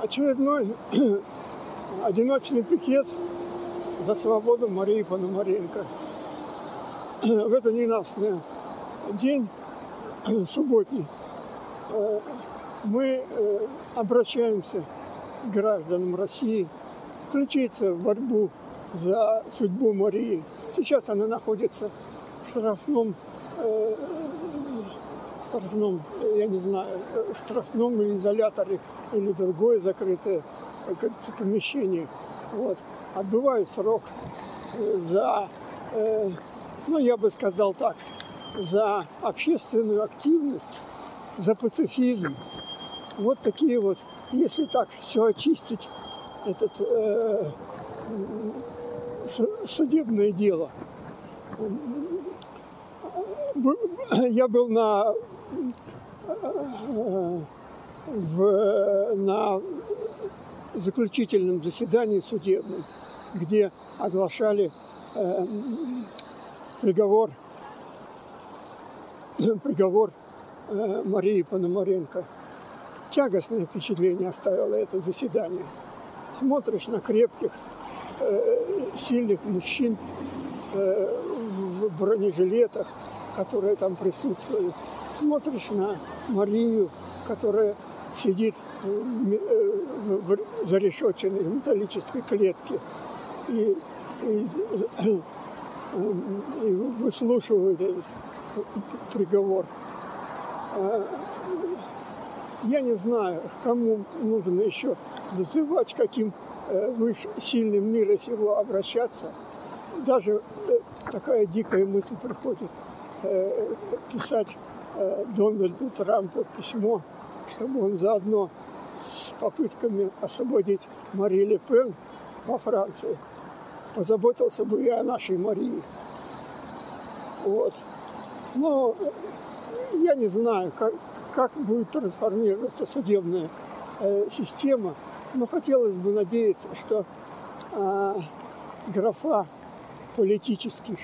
Очередной одиночный пикет за свободу Марии Пономаренко. В этот ненастный день, субботний, мы обращаемся к гражданам России включиться в борьбу за судьбу Марии. Сейчас она находится в штрафном, я не знаю, штрафном или изоляторе, или другое закрытое помещение. Вот. Отбывает срок за, я бы сказал так, за общественную активность, за пацифизм. Вот такие вот, если так все очистить, этот судебное дело. Я был на заключительном заседании судебном, где оглашали приговор Марии Пономаренко. Тягостное впечатление оставило это заседание. Смотришь на крепких, сильных мужчин в бронежилетах, которые там присутствуют. Смотришь на Марию, которая сидит в зарешетченной металлической клетке и выслушивает этот приговор. Я не знаю, кому нужно еще называть, каким сильным мира сего обращаться. Даже такая дикая мысль приходит писать Дональду Трампу письмо, чтобы он заодно с попытками освободить Мари Ле Пен во Франции позаботился бы и о нашей Марии. Вот. Но я не знаю, как будет трансформироваться судебная система, но хотелось бы надеяться, что графа политических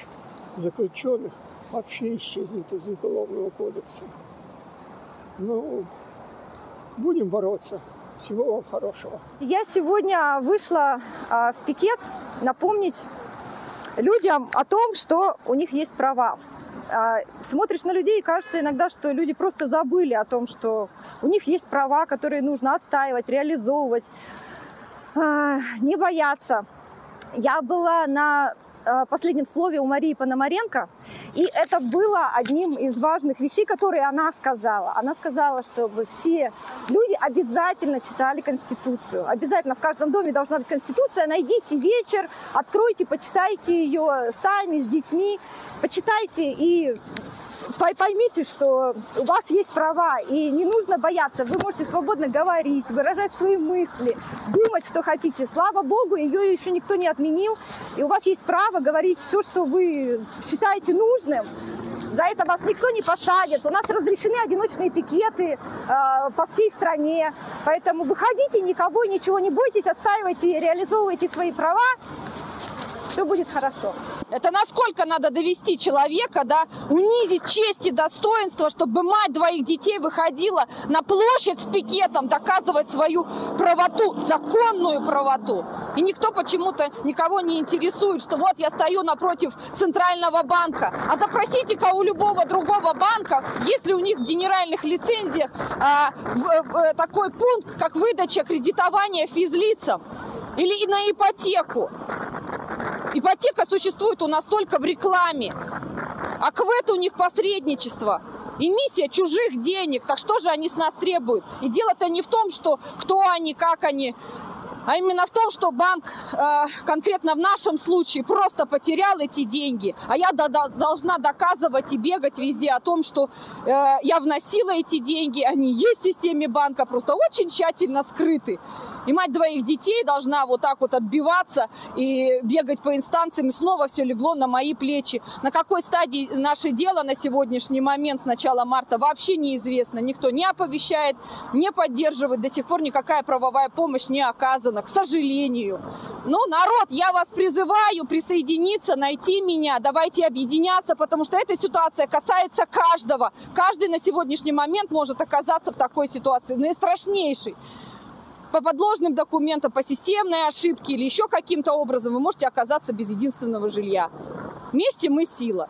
заключенных вообще исчезнет из Уголовного кодекса. Ну, будем бороться. Всего вам хорошего. Я сегодня вышла в пикет напомнить людям о том, что у них есть права. Смотришь на людей, и кажется иногда, что люди просто забыли о том, что у них есть права, которые нужно отстаивать, реализовывать, не бояться. Я была на последнем слове у Марии Пономаренко, и это было одним из важных вещей, которые она сказала. Она сказала, чтобы все люди обязательно читали Конституцию. Обязательно в каждом доме должна быть Конституция. Найдите вечер, откройте, почитайте ее сами с детьми, почитайте и поймите, что у вас есть права, и не нужно бояться. Вы можете свободно говорить, выражать свои мысли, думать, что хотите. Слава Богу, ее еще никто не отменил, и у вас есть право говорить все, что вы считаете нужным. За это вас никто не посадит. У нас разрешены одиночные пикеты по всей стране. Поэтому выходите, никого, ничего не бойтесь, отстаивайте, реализовывайте свои права. Все будет хорошо. Это насколько надо довести человека, да, унизить честь и достоинство, чтобы мать двоих детей выходила на площадь с пикетом, доказывать свою правоту, законную правоту. И никто почему-то никого не интересует, что вот я стою напротив Центрального банка. А запросите-ка у любого другого банка, если у них в генеральных лицензиях такой пункт, как выдача кредитования физлицам или на ипотеку. Ипотека существует у нас только в рекламе, а КВЭД у них посредничество, эмиссия чужих денег. Так что же они с нас требуют? И дело-то не в том, что кто они, как они, а именно в том, что банк, конкретно в нашем случае, просто потерял эти деньги, а я должна доказывать и бегать везде о том, что я вносила эти деньги, они есть в системе банка, просто очень тщательно скрыты. И мать двоих детей должна вот так вот отбиваться и бегать по инстанциям, и снова все легло на мои плечи. На какой стадии наше дело на сегодняшний момент, с начала марта, вообще неизвестно. Никто не оповещает, не поддерживает, до сих пор никакая правовая помощь не оказана, к сожалению. Ну, народ, я вас призываю присоединиться, найти меня, давайте объединяться, потому что эта ситуация касается каждого. Каждый на сегодняшний момент может оказаться в такой ситуации, наистрашнейшей. по подложным документам, по системной ошибке или еще каким-то образом вы можете оказаться без единственного жилья. Вместе мы сила.